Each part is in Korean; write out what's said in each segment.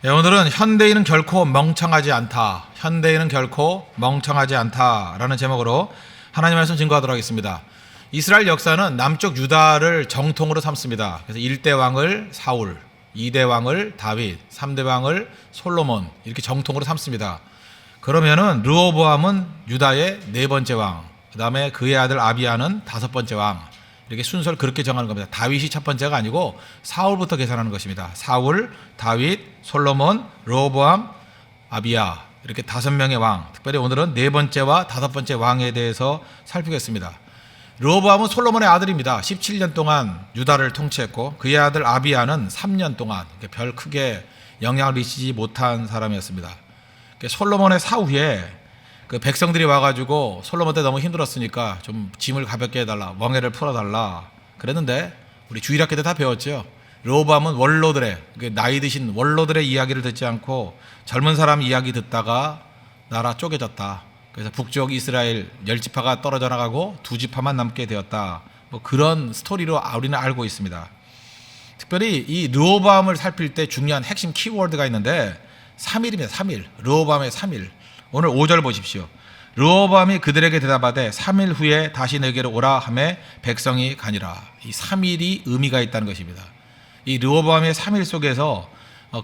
네, 오늘은 현대인은 결코 멍청하지 않다. 현대인은 결코 멍청하지 않다라는 제목으로 하나님 말씀 증거하도록 하겠습니다. 이스라엘 역사는 남쪽 유다를 정통으로 삼습니다. 그래서 1대 왕을 사울, 2대 왕을 다윗, 3대 왕을 솔로몬 이렇게 정통으로 삼습니다. 그러면은 르호보암은 유다의 네 번째 왕, 그 다음에 그의 아들 아비야는 다섯 번째 왕, 이렇게 순서를 그렇게 정하는 겁니다. 다윗이 첫 번째가 아니고 사울부터 계산하는 것입니다. 사울, 다윗, 솔로몬, 르호보암, 아비야 이렇게 다섯 명의 왕. 특별히 오늘은 네 번째와 다섯 번째 왕에 대해서 살피겠습니다. 르호보암은 솔로몬의 아들입니다. 17년 동안 유다를 통치했고 그의 아들 아비야는 3년 동안 별 크게 영향을 미치지 못한 사람이었습니다. 솔로몬의 사후에 그 백성들이 와가지고 솔로몬 때 너무 힘들었으니까 좀 짐을 가볍게 해달라, 멍에를 풀어달라 그랬는데 우리 주일학교 때 다 배웠죠. 르호보암은 원로들의, 나이 드신 원로들의 이야기를 듣지 않고 젊은 사람 이야기 듣다가 나라 쪼개졌다. 그래서 북쪽 이스라엘 10지파가 떨어져 나가고 2지파만 남게 되었다. 뭐 그런 스토리로 우리는 알고 있습니다. 특별히 이 르호보암을 살필 때 중요한 핵심 키워드가 있는데 3일입니다. 3일. 르호보암의 3일. 오늘 5절 보십시오. 르호보암이 그들에게 대답하되 3일 후에 다시 내게로 오라 하매 백성이 가니라. 이 3일이 의미가 있다는 것입니다. 이 르호보암의 3일 속에서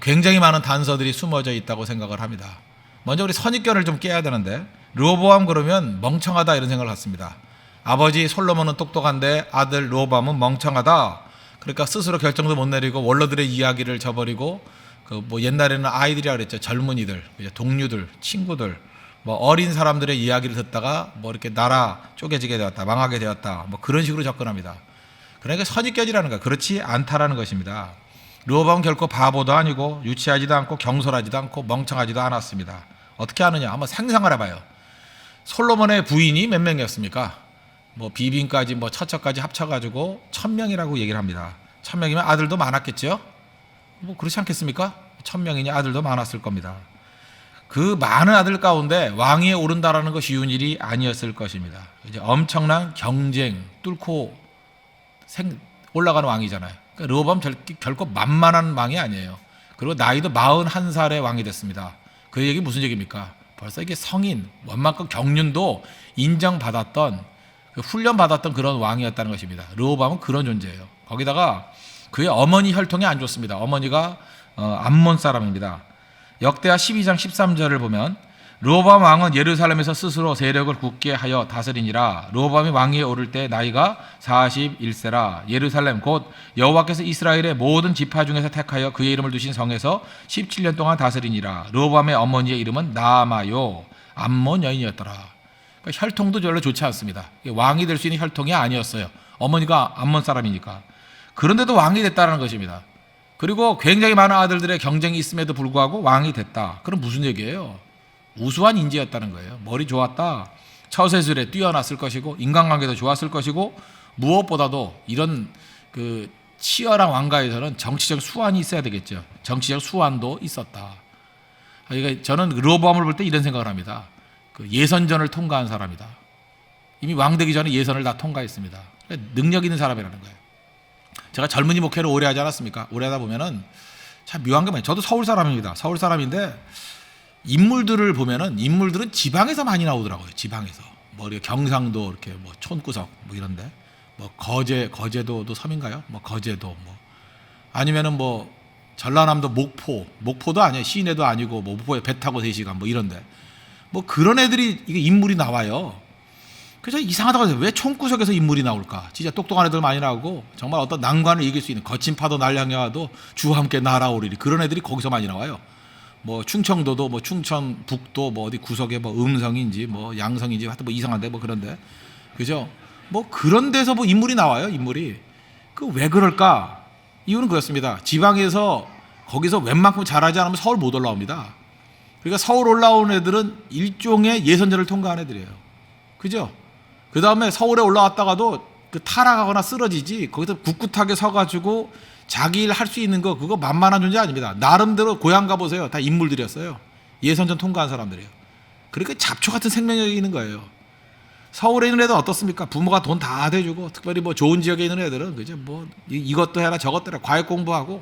굉장히 많은 단서들이 숨어져 있다고 생각을 합니다. 먼저 우리 선입견을 좀 깨야 되는데 르호보암 그러면 멍청하다 이런 생각을 갖습니다. 아버지 솔로몬은 똑똑한데 아들 르호보암은 멍청하다. 그러니까 스스로 결정도 못 내리고 원로들의 이야기를 저버리고 뭐 옛날에는 아이들이라 그랬죠. 젊은이들, 동료들, 친구들, 뭐 어린 사람들의 이야기를 듣다가 뭐 이렇게 나라 쪼개지게 되었다, 망하게 되었다, 뭐 그런 식으로 접근합니다. 그러니까 선입견이라는 거야. 그렇지 않다라는 것입니다. 르호보암은 결코 바보도 아니고 유치하지도 않고 경솔하지도 않고 멍청하지도 않았습니다. 어떻게 하느냐? 한번 상상을 해봐요. 솔로몬의 부인이 몇 명이었습니까? 뭐 비빈까지 뭐 처처까지 합쳐가지고 1000명이라고 얘기를 합니다. 1000명이면 아들도 많았겠죠? 뭐 그렇지 않겠습니까? 1000명이니 아들도 많았을 겁니다. 그 많은 아들 가운데 왕위에 오른다라는 거 쉬운 일이 아니었을 것입니다. 이제 엄청난 경쟁 뚫고 올라가는 왕이잖아요. 그러니까 르호보암 결코 만만한 왕이 아니에요. 그리고 나이도 41살의 왕이 됐습니다. 그 얘기 무슨 얘기입니까? 벌써 이게 성인, 원만큼 경륜도 인정받았던 훈련받았던 그런 왕이었다는 것입니다. 르호보암은 그런 존재예요. 거기다가 그의 어머니 혈통이 안 좋습니다. 어머니가 암몬 사람입니다. 역대하 12장 13절을 보면 르호보암 왕은 예루살렘에서 스스로 세력을 굳게 하여 다스리니라. 르호보암이 왕위에 오를 때 나이가 41세라. 예루살렘 곧 여호와께서 이스라엘의 모든 지파 중에서 택하여 그의 이름을 두신 성에서 17년 동안 다스리니라. 르호보암의 어머니의 이름은 나아마요 암몬 여인이었더라. 그러니까 혈통도 별로 좋지 않습니다. 왕이 될 수 있는 혈통이 아니었어요. 어머니가 암몬 사람이니까. 그런데도 왕이 됐다는 것입니다. 그리고 굉장히 많은 아들들의 경쟁이 있음에도 불구하고 왕이 됐다. 그럼 무슨 얘기예요? 우수한 인재였다는 거예요. 머리 좋았다. 처세술에 뛰어났을 것이고 인간관계도 좋았을 것이고 무엇보다도 이런 그 치열한 왕가에서는 정치적 수완이 있어야 되겠죠. 정치적 수완도 있었다. 그러니까 저는 르호보암을 볼 때 이런 생각을 합니다. 그 예선전을 통과한 사람이다. 이미 왕 되기 전에 예선을 다 통과했습니다. 그러니까 능력 있는 사람이라는 거예요. 제가 젊은이 목회를 오래 하지 않았습니까? 오래 하다 보면은 참 묘한 게 많아요. 저도 서울 사람입니다. 서울 사람인데 인물들을 보면은 인물들은 지방에서 많이 나오더라고요. 지방에서 뭐 이렇게 경상도 이렇게 뭐 촌구석 뭐 이런데 뭐 거제도도 섬인가요? 뭐 거제도 뭐 아니면은 뭐 전라남도 목포도 아니에요. 시내도 아니고 뭐 목포에 배 타고 3시간 뭐 이런데 뭐 그런 애들이 이게 인물이 나와요. 그래서 이상하다고 해서 왜 총구석에서 인물이 나올까? 진짜 똑똑한 애들 많이 나오고 정말 어떤 난관을 이길 수 있는 거친 파도 날 향해 와도 주와 함께 날아오리리 그런 애들이 거기서 많이 나와요. 뭐 충청도도 뭐 충청북도 뭐 어디 구석에 뭐 음성인지 뭐 양성인지 하여튼 뭐 이상한데 뭐 그런데 그죠? 뭐 그런 데서 뭐 인물이 나와요. 인물이 그 왜 그럴까? 이유는 그렇습니다. 지방에서 거기서 웬만큼 잘하지 않으면 서울 못 올라옵니다. 그러니까 서울 올라온 애들은 일종의 예선전을 통과한 애들이에요. 그죠? 그 다음에 서울에 올라왔다가도 그 타락하거나 쓰러지지 거기서 굳굳하게 서가지고 자기 일 할 수 있는 거 그거 만만한 존재 아닙니다. 나름대로 고향 가보세요. 다 인물들이었어요. 예선전 통과한 사람들이에요. 그러니까 잡초 같은 생명력이 있는 거예요. 서울에 있는 애들은 어떻습니까? 부모가 돈 다 대주고 특별히 뭐 좋은 지역에 있는 애들은 그죠? 뭐 이것도 해라 저것도 해라 과외 공부하고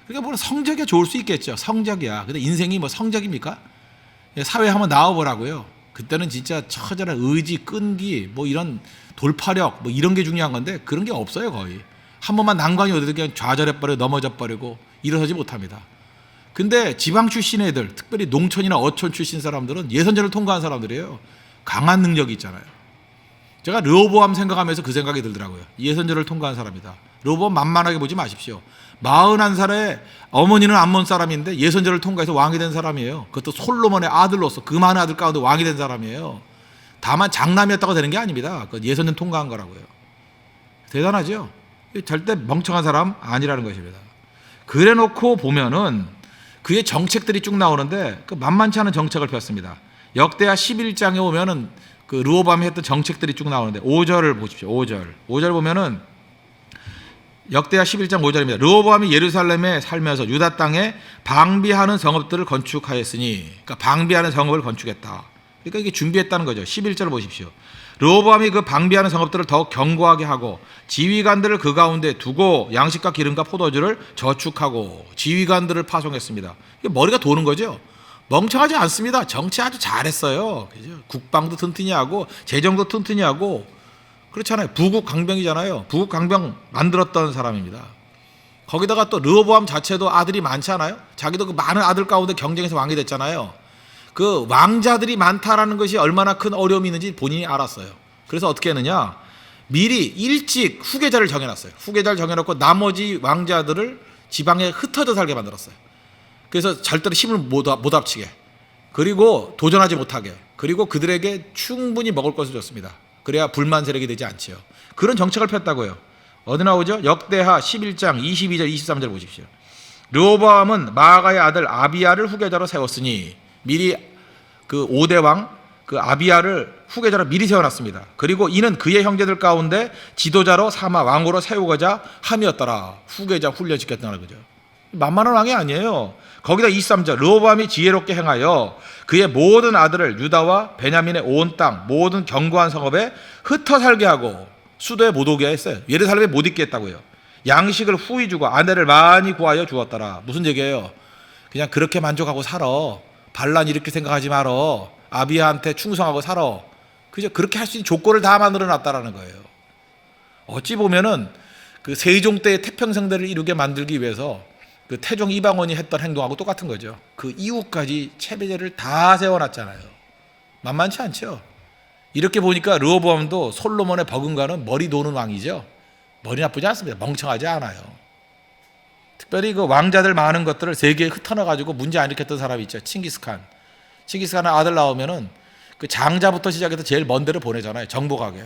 그러니까 뭐 성적이 좋을 수 있겠죠. 성적이야. 근데 인생이 뭐 성적입니까? 사회에 한번 나와보라고요. 그때는 진짜 처절한 의지, 끈기, 뭐 이런 돌파력, 뭐 이런 게 중요한 건데 그런 게 없어요 거의. 한 번만 난관이 오더라도 그냥 좌절해버리고 넘어져버리고 일어서지 못합니다. 근데 지방 출신 애들, 특별히 농촌이나 어촌 출신 사람들은 예선전을 통과한 사람들이에요. 강한 능력이 있잖아요. 제가 르호보암 생각하면서 그 생각이 들더라고요. 예선전을 통과한 사람이다. 르호보암 만만하게 보지 마십시오. 41살에 어머니는 암몬 사람인데 예선전을 통과해서 왕이 된 사람이에요. 그것도 솔로몬의 아들로서 그 많은 아들 가운데 왕이 된 사람이에요. 다만 장남이었다고 되는 게 아닙니다. 그 예선전 통과한 거라고요. 대단하죠? 절대 멍청한 사람 아니라는 것입니다. 그래 놓고 보면은 그의 정책들이 쭉 나오는데 그 만만치 않은 정책을 폈습니다. 역대하 11장에 오면은 그 르호보암이 했던 정책들이 쭉 나오는데 5절을 보십시오. 5절 보면은 역대하 11장 5절입니다. 르호보암이 예루살렘에 살면서 유다 땅에 방비하는 성읍들을 건축하였으니, 그러니까 방비하는 성읍을 건축했다. 그러니까 이게 준비했다는 거죠. 11절을 보십시오. 르호보암이 그 방비하는 성읍들을 더욱 견고하게 하고 지휘관들을 그 가운데 두고 양식과 기름과 포도주를 저축하고 지휘관들을 파송했습니다. 이게 머리가 도는 거죠. 멍청하지 않습니다. 정치 아주 잘했어요. 그죠? 국방도 튼튼히 하고 재정도 튼튼히 하고 그렇잖아요. 부국 강병이잖아요. 부국 강병 만들었던 사람입니다. 거기다가 또 르호보암 자체도 아들이 많잖아요. 자기도 그 많은 아들 가운데 경쟁해서 왕이 됐잖아요. 그 왕자들이 많다라는 것이 얼마나 큰 어려움이 있는지 본인이 알았어요. 그래서 어떻게 했느냐? 미리 일찍 후계자를 정해놨어요. 후계자를 정해놓고 나머지 왕자들을 지방에 흩어져 살게 만들었어요. 그래서 절대로 힘을 못 합치게, 그리고 도전하지 못하게, 그리고 그들에게 충분히 먹을 것을 줬습니다. 그래야 불만 세력이 되지 않지요. 그런 정책을 폈다고요. 어디 나오죠? 역대하 11장 22절 23절 보십시오. 르호보암은 마아가의 아들 아비야를 후계자로 세웠으니, 미리 그 5대 왕 그 아비야를 후계자로 미리 세워놨습니다. 그리고 이는 그의 형제들 가운데 지도자로 삼아 왕으로 세우고자 함이었더라. 후계자 훈련시켰다는 거죠. 만만한 왕이 아니에요. 거기다 23절 르호보암이 지혜롭게 행하여 그의 모든 아들을 유다와 베냐민의 온 땅 모든 견고한 성읍에 흩어 살게 하고 수도에 못 오게 했어요. 예루살렘에 못 있게 했다고요. 양식을 후히 주고 아내를 많이 구하여 주었더라. 무슨 얘기예요? 그냥 그렇게 만족하고 살아. 반란 이렇게 생각하지 말어. 아비야한테 충성하고 살아. 그죠? 그렇게 할 수 있는 조건을 다 만들어 놨다라는 거예요. 어찌 보면은 그 세종 때의 태평성대를 이루게 만들기 위해서 그 태종 이방원이 했던 행동하고 똑같은 거죠. 그 이후까지 체배제를 다 세워놨잖아요. 만만치 않죠. 이렇게 보니까 르호보암도 솔로몬의 버금가는 머리 도는 왕이죠. 머리 나쁘지 않습니다. 멍청하지 않아요. 특별히 그 왕자들 많은 것들을 세계에 흩어놔가지고 문제 안 일으켰던 사람이 있죠. 칭기스칸. 칭기스칸의 아들 나오면은 그 장자부터 시작해서 제일 먼 데를 보내잖아요. 정복하게.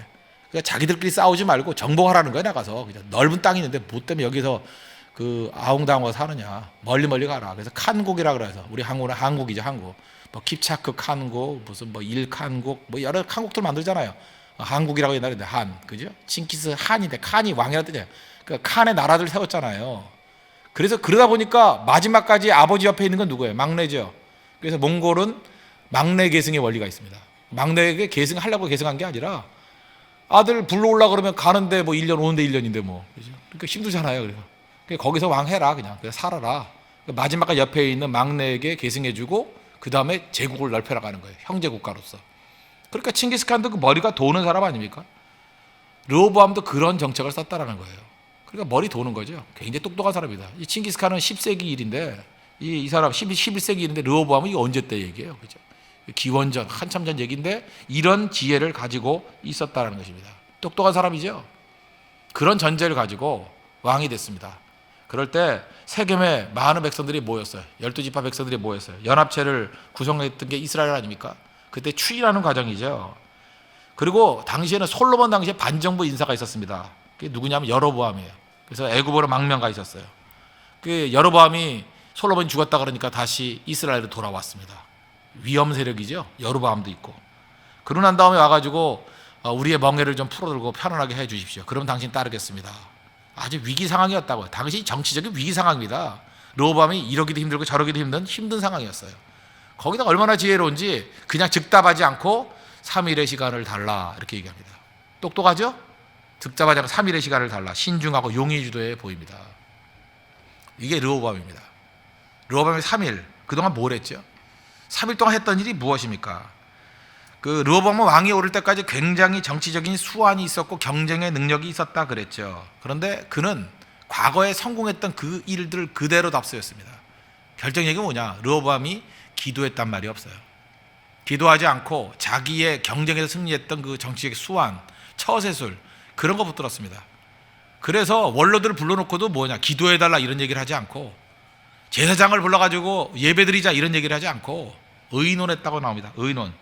그러니까 자기들끼리 싸우지 말고 정복하라는 거예요. 나가서 그냥 넓은 땅이 있는데 뭐 때문에 여기서 그 아웅다웅하고 사느냐. 멀리 가라. 그래서 칸국이라 그래서 우리 한국은 한국이죠. 한국. 뭐 킵차크 칸국, 무슨 뭐 일칸국, 뭐 여러 칸국들 만들잖아요. 한국이라고 옛날에 한, 그죠? 칭기스 한인데 칸이 왕이라는 뜻이에요. 그 칸의 나라들 세웠잖아요. 그래서 그러다 보니까 마지막까지 아버지 옆에 있는 건 누구예요? 막내죠. 그래서 몽골은 막내 계승의 원리가 있습니다. 막내에게 계승하려고 계승한 게 아니라 아들 불러올라 그러면 가는데 뭐 1년 오는데 1년인데 뭐, 그죠? 그러니까 힘들잖아요. 그래서 거기서 왕 해라. 그냥 살아라. 마지막까지 옆에 있는 막내에게 계승해주고 그 다음에 제국을 넓혀나가는 거예요. 형제 국가로서. 그러니까 칭기스칸도 그 머리가 도는 사람 아닙니까? 르호보암도 그런 정책을 썼다라는 거예요. 그러니까 머리 도는 거죠. 굉장히 똑똑한 사람이다. 이 칭기스칸은 10세기 일인데 이 사람 11세기 일인데 르호보암은 이게 언제 때 얘기예요. 그죠? 기원전 한참 전 얘기인데 이런 지혜를 가지고 있었다는 것입니다. 똑똑한 사람이죠. 그런 전제를 가지고 왕이 됐습니다. 그럴 때 세겜에 많은 백성들이 모였어요. 12지파 백성들이 모였어요. 연합체를 구성했던 게 이스라엘 아닙니까? 그때 추인하는 과정이죠. 그리고 당시에는 솔로몬 당시에 반정부 인사가 있었습니다. 그게 누구냐면 여로보암이에요. 그래서 애굽으로 망명가 있었어요. 그 여로보암이 솔로몬이 죽었다 그러니까 다시 이스라엘로 돌아왔습니다. 위험 세력이죠. 여로보암도 있고. 그러고 난 다음에 와가지고 우리의 멍에를 좀 풀어들고 편안하게 해 주십시오. 그럼 당신 따르겠습니다. 아주 위기 상황이었다고요. 당시 정치적인 위기 상황입니다. 르호보암이 이러기도 힘들고 저러기도 힘든 상황이었어요. 거기다 얼마나 지혜로운지 그냥 즉답하지 않고 3일의 시간을 달라 이렇게 얘기합니다. 똑똑하죠? 득잡하지 않고 3일의 시간을 달라. 신중하고 용의주도해 보입니다. 이게 르호보암입니다. 르호보암이 3일 그동안 뭘 했죠? 3일 동안 했던 일이 무엇입니까? 그 르호보암은 왕이 오를 때까지 굉장히 정치적인 수완이 있었고 경쟁의 능력이 있었다 그랬죠. 그런데 그는 과거에 성공했던 그 일들 그대로 답습했습니다. 결정적인 게 뭐냐? 르호보암이 기도했단 말이 없어요. 기도하지 않고 자기의 경쟁에서 승리했던 그 정치적 수완, 처세술 그런 거 붙들었습니다. 그래서 원로들을 불러놓고도 뭐냐? 기도해달라 이런 얘기를 하지 않고 제사장을 불러가지고 예배드리자 이런 얘기를 하지 않고 의논했다고 나옵니다. 의논.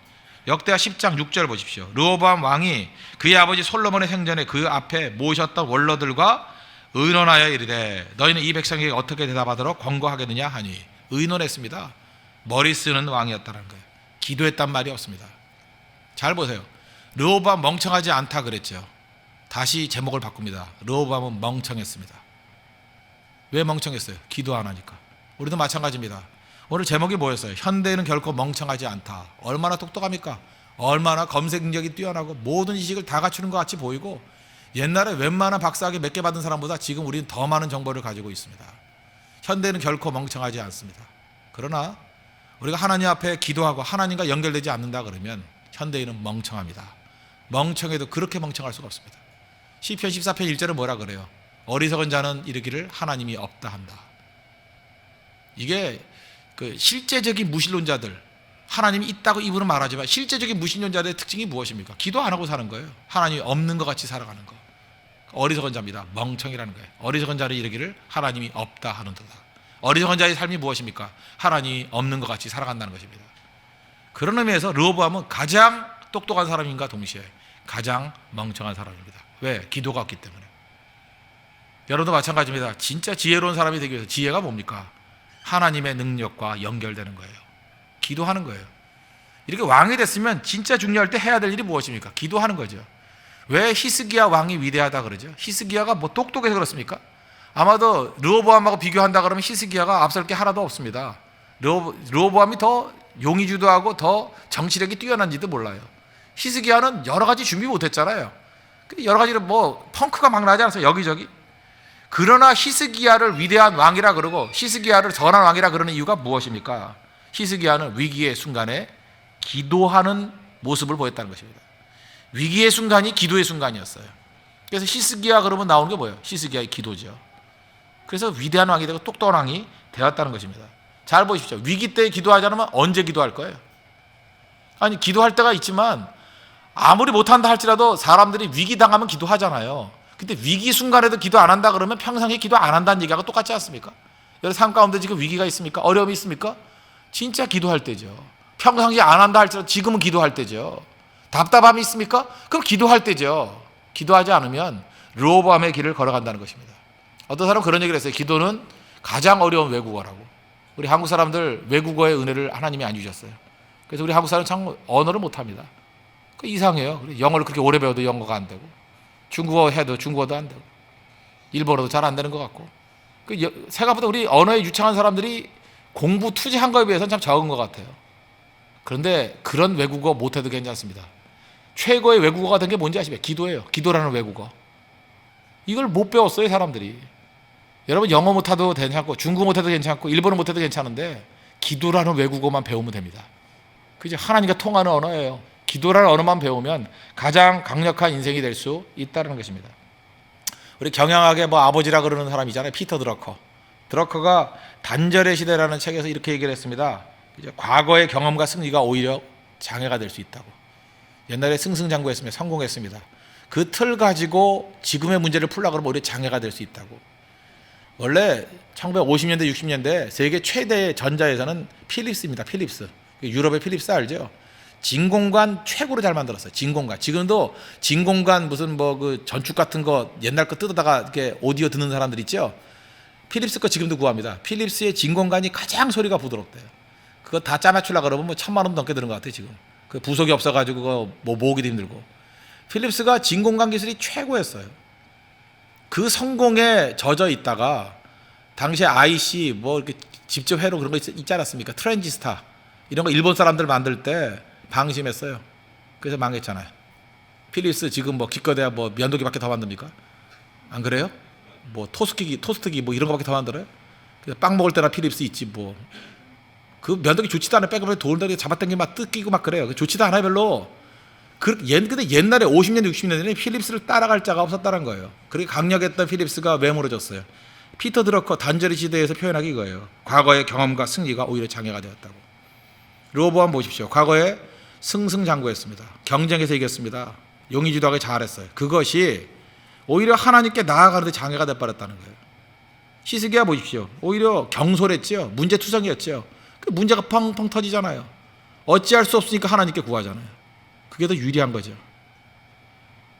역대하 10장 6절 보십시오. 르호보암 왕이 그의 아버지 솔로몬의 생전에 그 앞에 모셨던 원로들과 의논하여 이르되 너희는 이 백성에게 어떻게 대답하도록 권고하겠느냐 하니 의논했습니다. 머리 쓰는 왕이었다는 거예요. 기도했단 말이 없습니다. 잘 보세요. 르호보암 멍청하지 않다 그랬죠. 다시 제목을 바꿉니다. 르호보암은 멍청했습니다. 왜 멍청했어요? 기도 안 하니까. 우리도 마찬가지입니다. 오늘 제목이 뭐였어요? 현대인은 결코 멍청하지 않다. 얼마나 똑똑합니까? 얼마나 검색 능력이 뛰어나고 모든 지식을 다 갖추는 것 같이 보이고 옛날에 웬만한 박사학위 몇 개 받은 사람보다 지금 우리는 더 많은 정보를 가지고 있습니다. 현대인은 결코 멍청하지 않습니다. 그러나 우리가 하나님 앞에 기도하고 하나님과 연결되지 않는다 그러면 현대인은 멍청합니다. 멍청해도 그렇게 멍청할 수가 없습니다. 시편 14편 1절은 뭐라 그래요? 어리석은 자는 이르기를 하나님이 없다 한다. 이게 그 실제적인 무신론자들, 하나님이 있다고 입으로 말하지만 실제적인 무신론자들의 특징이 무엇입니까? 기도 안 하고 사는 거예요. 하나님이 없는 것 같이 살아가는 거. 어리석은 자입니다. 멍청이라는 거예요. 어리석은 자를 이르기를 하나님이 없다 하는도다. 어리석은 자의 삶이 무엇입니까? 하나님이 없는 것 같이 살아간다는 것입니다. 그런 의미에서 르호보암은 가장 똑똑한 사람인가 동시에 가장 멍청한 사람입니다. 왜? 기도가 없기 때문에. 여러분도 마찬가지입니다. 진짜 지혜로운 사람이 되기 위해서 지혜가 뭡니까? 하나님의 능력과 연결되는 거예요. 기도하는 거예요. 이렇게 왕이 됐으면 진짜 중요할 때 해야 될 일이 무엇입니까? 기도하는 거죠. 왜 히스기야 왕이 위대하다 그러죠? 히스기야가 뭐 똑똑해서 그렇습니까? 아마도 르호보암하고 비교한다 그러면 히스기야가 앞설 게 하나도 없습니다. 르호보암이 더 용의주도하고 더 정치력이 뛰어난지도 몰라요. 히스기야는 여러 가지 준비 못했잖아요. 여러 가지로 뭐 펑크가 막 나지 않았어요. 여기저기. 그러나 히스기야를 위대한 왕이라 그러고 히스기야를 선한 왕이라 그러는 이유가 무엇입니까? 히스기야는 위기의 순간에 기도하는 모습을 보였다는 것입니다. 위기의 순간이 기도의 순간이었어요. 그래서 히스기야 그러면 나오는 게 뭐예요? 히스기야의 기도죠. 그래서 위대한 왕이 되고 똑똑한 왕이 되었다는 것입니다. 잘 보십시오. 위기 때 기도하지 않으면 언제 기도할 거예요? 아니 기도할 때가 있지만 아무리 못한다 할지라도 사람들이 위기 당하면 기도하잖아요. 근데 위기 순간에도 기도 안 한다 그러면 평상시에 기도 안 한다는 얘기하고 똑같지 않습니까? 여러분 삶 가운데 지금 위기가 있습니까? 어려움이 있습니까? 진짜 기도할 때죠. 평상시에 안 한다 할지라도 지금은 기도할 때죠. 답답함이 있습니까? 그럼 기도할 때죠. 기도하지 않으면 르호보암의 길을 걸어간다는 것입니다. 어떤 사람은 그런 얘기를 했어요. 기도는 가장 어려운 외국어라고. 우리 한국 사람들 외국어의 은혜를 하나님이 안 주셨어요. 그래서 우리 한국 사람은 참 언어를 못합니다. 이상해요. 영어를 그렇게 오래 배워도 영어가 안 되고 중국어 해도 중국어도 안 되고 일본어도 잘 안 되는 것 같고 생각보다 우리 언어에 유창한 사람들이 공부 투지한 거에 비해서는 참 적은 것 같아요. 그런데 그런 외국어 못해도 괜찮습니다. 최고의 외국어가 된 게 뭔지 아시죠? 기도예요. 기도라는 외국어. 이걸 못 배웠어요 사람들이. 여러분 영어 못해도 괜찮고 중국어 못해도 괜찮고 일본어 못해도 괜찮은데 기도라는 외국어만 배우면 됩니다. 그죠? 하나님과 통하는 언어예요. 기도라는 언어만 배우면 가장 강력한 인생이 될 수 있다는 것입니다. 우리 경영학의 뭐 아버지라 그러는 사람이잖아요. 피터 드러커. 드러커가 단절의 시대라는 책에서 이렇게 얘기를 했습니다. 과거의 경험과 승리가 오히려 장애가 될 수 있다고. 옛날에 승승장구했으면 성공했습니다. 그 틀 가지고 지금의 문제를 풀려고 그러면 오히려 장애가 될 수 있다고. 원래 1950년대 60년대 세계 최대의 전자회사는 필립스입니다. 필립스. 유럽의 필립스 알죠? 진공관 최고로 잘 만들었어요. 진공관. 지금도 진공관 무슨 뭐 그 전축 같은 거 옛날 거 뜯어다가 이렇게 오디오 듣는 사람들 있죠? 필립스 거 지금도 구합니다. 필립스의 진공관이 가장 소리가 부드럽대요. 그거 다 짜맞추려고 그러면 뭐 1,000만 원 넘게 드는 것 같아요, 지금. 그 부속이 없어가지고 그거 뭐 모으기도 힘들고. 필립스가 진공관 기술이 최고였어요. 그 성공에 젖어 있다가 당시에 IC 뭐 이렇게 직접 회로 그런 거 있지 않았습니까? 트랜지스타 이런 거 일본 사람들 만들 때 방심했어요. 그래서 망했잖아요. 필립스 지금 뭐 기껏해야 뭐 면도기밖에 더 만듭니까? 안 그래요? 뭐 토스트기 뭐 이런 거밖에 더 만들어요? 빵 먹을 때나 필립스 있지 뭐. 그 면도기 좋지도 않아요. 백업에 돌다리 잡아당기면 막 뜯기고 막 그래요. 좋지도 않아요 별로. 근데 옛날에 50년 60년대에 필립스를 따라갈 자가 없었다는 거예요. 그렇게 강력했던 필립스가 왜 무너졌어요? 피터 드러커 단절의 시대에서 표현하기 이거예요. 과거의 경험과 승리가 오히려 장애가 되었다고. 르호보암 보십시오. 과거에 승승장구했습니다. 경쟁에서 이겼습니다. 용의주도하게 잘했어요. 그것이 오히려 하나님께 나아가는 데 장애가 돼버렸다는 거예요. 히스기야 보십시오. 오히려 경솔했죠. 문제투성이었죠. 그 문제가 펑펑 터지잖아요. 어찌할 수 없으니까 하나님께 구하잖아요. 그게 더 유리한 거죠.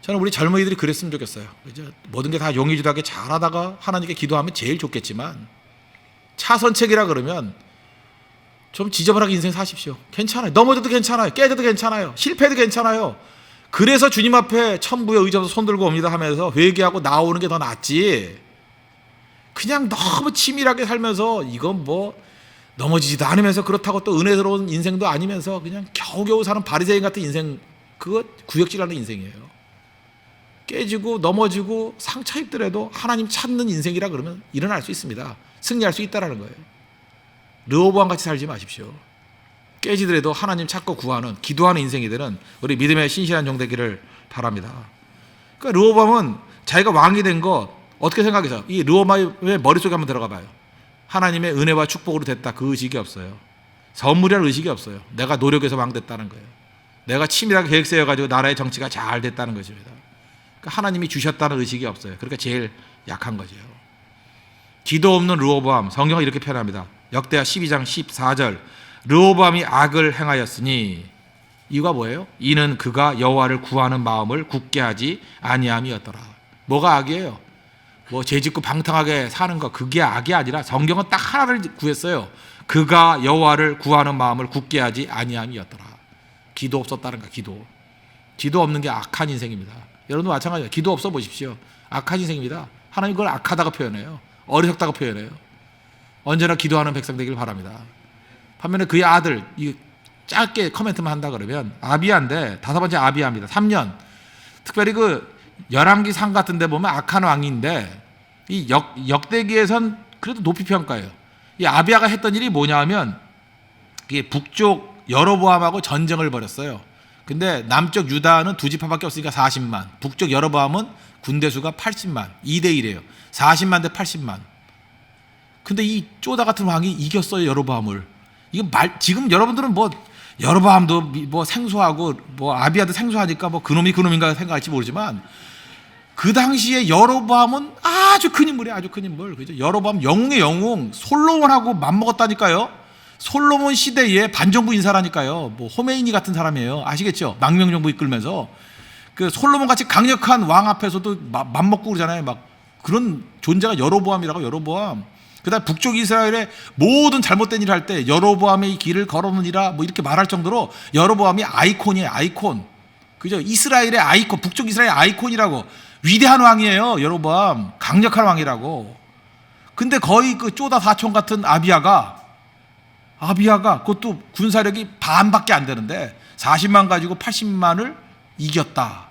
저는 우리 젊은이들이 그랬으면 좋겠어요. 모든 게 다 용의주도하게 잘하다가 하나님께 기도하면 제일 좋겠지만 차선책이라 그러면 좀 지저분하게 인생 사십시오. 괜찮아요. 넘어져도 괜찮아요. 깨져도 괜찮아요. 실패해도 괜찮아요. 그래서 주님 앞에 천부에 의지해서 손 들고 옵니다 하면서 회개하고 나오는 게 더 낫지. 그냥 너무 치밀하게 살면서 이건 뭐 넘어지지도 않으면서 그렇다고 또 은혜스러운 인생도 아니면서 그냥 겨우겨우 사는 바리새인 같은 인생, 그거 구역질하는 인생이에요. 깨지고 넘어지고 상처 입더라도 하나님 찾는 인생이라 그러면 일어날 수 있습니다. 승리할 수 있다라는 거예요. 르호보암 같이 살지 마십시오. 깨지더라도 하나님 찾고 구하는 기도하는 인생이 되는 우리 믿음의 신실한 종 되기를 바랍니다. 그러니까 르호보암은 자기가 왕이 된 거 어떻게 생각해서 이 르호보암의 머릿속에 한번 들어가 봐요. 하나님의 은혜와 축복으로 됐다 그 의식이 없어요. 선물이라는 의식이 없어요. 내가 노력해서 왕 됐다는 거예요. 내가 치밀하게 계획 세워가지고 나라의 정치가 잘 됐다는 것입니다. 그러니까 하나님이 주셨다는 의식이 없어요. 그러니까 제일 약한 거죠. 기도 없는 르호보암, 성경은 이렇게 표현합니다. 역대하 12장 14절 르호보암이 악을 행하였으니 이유가 뭐예요? 이는 그가 여호와를 구하는 마음을 굳게 하지 아니함이었더라. 뭐가 악이에요? 뭐 죄짓고 방탕하게 사는 거 그게 악이 아니라 성경은 딱 하나를 구했어요. 그가 여호와를 구하는 마음을 굳게 하지 아니함이었더라. 기도 없었다는 거. 기도 없는 게 악한 인생입니다. 여러분도 마찬가지예요. 기도 없어 보십시오. 악한 인생입니다. 하나님 그걸 악하다고 표현해요. 어리석다고 표현해요. 언제나 기도하는 백성 되길 바랍니다. 반면에 그의 아들, 이 짧게 코멘트만 한다 그러면 아비야인데 5번째 아비야입니다. 3년. 특별히 그 열왕기 상 같은 데 보면 악한 왕인데 이 역대기에선 그래도 높이 평가해요. 이 아비야가 했던 일이 뭐냐 하면 이게 북쪽 여로보암하고 전쟁을 벌였어요. 근데 남쪽 유다는 두 지파밖에 없으니까 40만, 북쪽 여로보암은 군대 수가 80만, 2대1이에요. 40만 대 80만. 근데 이 쪼다 같은 왕이 이겼어요, 여로보암을. 이거 지금 여러분들은 뭐 여로보암도 뭐 생소하고 뭐 아비야도 생소하니까 뭐 그놈인가 생각할지 모르지만 그 당시에 여로보암은 아주 큰 인물이에요. 아주 큰 인물. 그죠? 여로보암 영웅의 영웅, 솔로몬하고 맞먹었다니까요. 솔로몬 시대에 반정부 인사라니까요. 뭐 호메이니 같은 사람이에요. 아시겠죠? 망명정부 이끌면서 그 솔로몬 같이 강력한 왕 앞에서도 맞먹고 그러잖아요. 막 그런 존재가 여로보암이라고. 여로보암. 그다음 북쪽 이스라엘의 모든 잘못된 일을 할 때 여로보암의 길을 걸어놓으니라 뭐 이렇게 말할 정도로 여로보암이 아이콘이에요. 아이콘. 그죠? 이스라엘의 아이콘, 북쪽 이스라엘 아이콘이라고. 위대한 왕이에요. 여로보암. 강력한 왕이라고. 근데 거의 그 쪼다 사촌 같은 아비야가 그것도 군사력이 반밖에 안 되는데 40만 가지고 80만을 이겼다.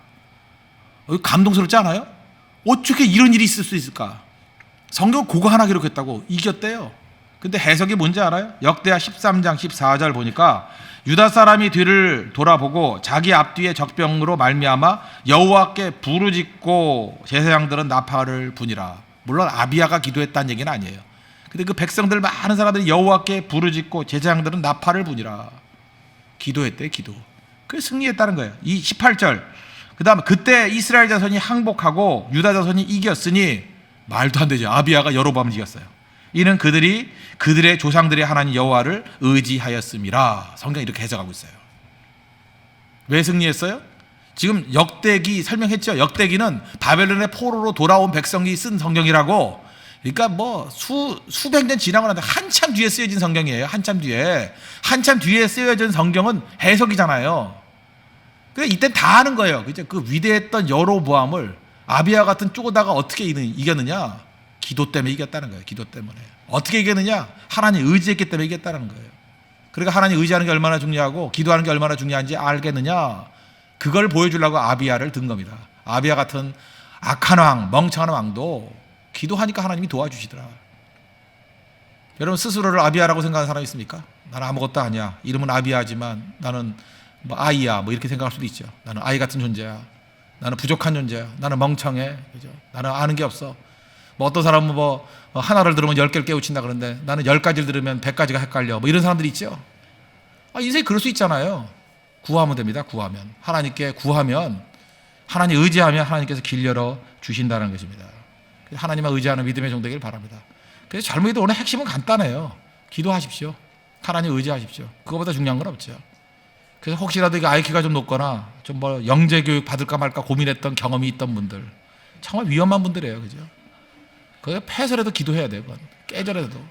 감동스럽지 않아요? 어떻게 이런 일이 있을 수 있을까? 성경 그거 하나 기록했다고. 이겼대요. 근데 해석이 뭔지 알아요? 역대하 13장 14절 보니까 유다 사람이 뒤를 돌아보고 자기 앞뒤에 적병으로 말미암아 여호와께 부르짖고 제사장들은 나팔을 부니라. 물론 아비야가 기도했다는 얘기는 아니에요. 근데 그 백성들 많은 사람들이 여호와께 부르짖고 제사장들은 나팔을 부니라. 기도했대. 기도. 그래서 승리했다는 거예요. 이 18절. 그다음 그때 이스라엘 자손이 항복하고 유다 자손이 이겼으니 말도 안 되죠. 아비야가 여로보암을 이겼어요. 이는 그들의 조상들의 하나님 여호와를 의지하였음이라. 성경이 이렇게 해석하고 있어요. 왜 승리했어요? 지금 역대기 설명했죠. 역대기는 바벨론의 포로로 돌아온 백성이 쓴 성경이라고. 그러니까 뭐 수백 년 지나고 나서 한참 뒤에 쓰여진 성경이에요. 한참 뒤에 쓰여진 성경은 해석이잖아요. 그러니까 이때 다 아는 거예요. 그죠? 그 위대했던 여로보암을 아비야 같은 쪼다가 어떻게 이겼느냐? 기도 때문에 이겼다는 거예요. 기도 때문에. 어떻게 이겼느냐? 하나님 의지했기 때문에 이겼다는 거예요. 그러니까 하나님 의지하는 게 얼마나 중요하고 기도하는 게 얼마나 중요한지 알겠느냐? 그걸 보여주려고 아비야를 든 겁니다. 아비야 같은 악한 왕, 멍청한 왕도 기도하니까 하나님이 도와주시더라. 여러분 스스로를 아비아라고 생각하는 사람이 있습니까? 나는 아무것도 아니야. 이름은 아비아지만 나는 뭐 아이야. 뭐 이렇게 생각할 수도 있죠. 나는 아이 같은 존재야. 나는 부족한 존재야. 나는 멍청해. 그죠? 나는 아는 게 없어. 뭐 어떤 사람은 뭐 하나를 들으면 10개를 깨우친다 그러는데 나는 10가지를 들으면 100가지가 헷갈려. 뭐 이런 사람들이 있죠. 인생이 그럴 수 있잖아요. 구하면 됩니다. 구하면. 하나님께 구하면, 하나님 의지하면 하나님께서 길 열어 주신다는 것입니다. 하나님만 의지하는 믿음의 종 되길 바랍니다. 그래서 젊은이들 오늘 핵심은 간단해요. 기도하십시오. 하나님 의지하십시오. 그거보다 중요한 건 없죠. 그래서 혹시라도 이게 IQ가 좀 높거나 좀 뭐 영재 교육 받을까 말까 고민했던 경험이 있던 분들, 정말 위험한 분들이에요. 그죠? 그거 패서라도 기도해야 돼요. 그건. 깨져라도.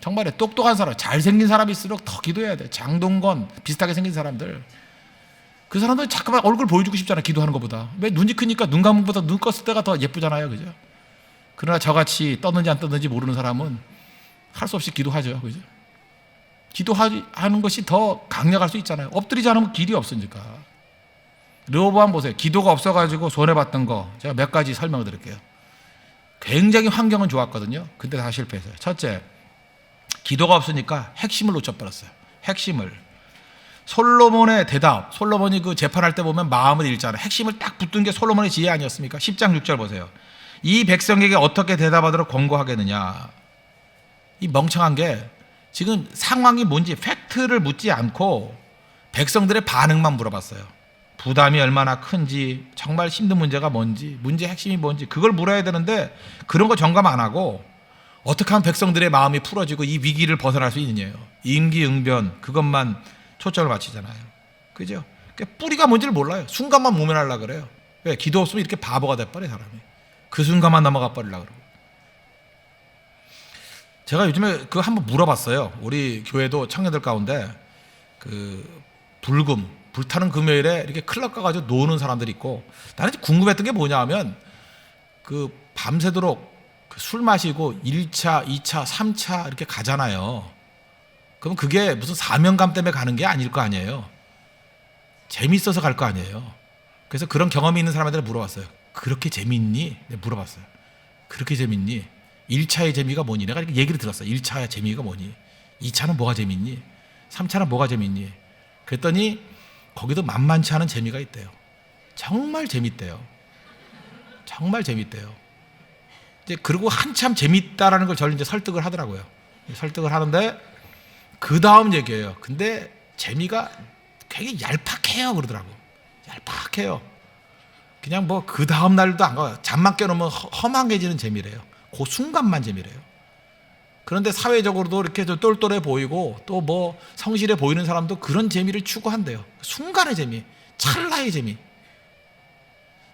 정말 똑똑한 사람, 잘생긴 사람일수록 더 기도해야 돼. 장동건 비슷하게 생긴 사람들, 그 사람들 잠깐만 얼굴 보여주고 싶잖아. 기도하는 것보다. 왜? 눈이 크니까 눈 감은 것보다 눈 껐을 때가 더 예쁘잖아요. 그죠? 그러나 저같이 떴는지 안 떴는지 모르는 사람은 할 수 없이 기도하죠. 그죠? 기도하는 것이 더 강력할 수 있잖아요. 엎드리지 않으면 길이 없으니까. 르호보암 보세요. 기도가 없어가지고 손해봤던 거 제가 몇 가지 설명을 드릴게요. 굉장히 환경은 좋았거든요. 근데 다 실패했어요. 첫째, 기도가 없으니까 핵심을 놓쳐버렸어요. 핵심을. 솔로몬의 대답, 솔로몬이 그 재판할 때 보면 마음을 읽잖아요. 핵심을 딱 붙든 게 솔로몬의 지혜 아니었습니까? 10장 6절 보세요. 이 백성에게 어떻게 대답하도록 권고하겠느냐. 이 멍청한 게 지금 상황이 뭔지 팩트를 묻지 않고 백성들의 반응만 물어봤어요. 부담이 얼마나 큰지, 정말 힘든 문제가 뭔지, 문제 핵심이 뭔지 그걸 물어야 되는데 그런 거 점검 안 하고 어떻게 하면 백성들의 마음이 풀어지고 이 위기를 벗어날 수 있느냐요. 임기응변 그것만 초점을 맞추잖아요. 그죠? 그러니까 뿌리가 뭔지를 몰라요. 순간만 모면하려고 그래요. 왜? 기도 없으면 이렇게 바보가 돼버려 사람이. 그 순간만 넘어가 버리려고 그러고. 제가 요즘에 그거 한번 물어봤어요. 우리 교회도 청년들 가운데 그 불타는 금요일에 이렇게 클럽 가가지고 노는 사람들이 있고, 나는 궁금했던 게 뭐냐 하면 그 밤새도록 술 마시고 1차, 2차, 3차 이렇게 가잖아요. 그럼 그게 무슨 사명감 때문에 가는 게 아닐 거 아니에요. 재밌어서 갈 거 아니에요. 그래서 그런 경험이 있는 사람한테 물어봤어요. 그렇게 재밌니? 내가 물어봤어요. 그렇게 재밌니? 1차의 재미가 뭐니? 내가 이렇게 얘기를 들었어요. 1차의 재미가 뭐니? 2차는 뭐가 재밌니? 3차는 뭐가 재밌니? 그랬더니 거기도 만만치 않은 재미가 있대요. 정말 재밌대요. 정말 재밌대요. 이제 그리고 한참 재밌다라는 걸 저를 이제 설득을 하더라고요. 설득을 하는데 그 다음 얘기예요. 근데 재미가 굉장히 얄팍해요 그러더라고. 얄팍해요. 그냥 뭐 그 다음 날도 안 가요. 잠만 깨놓으면 허망해지는 재미래요. 그 순간만 재미래요. 그런데 사회적으로도 이렇게 똘똘해 보이고 또 뭐 성실해 보이는 사람도 그런 재미를 추구한대요. 순간의 재미, 찰나의 재미.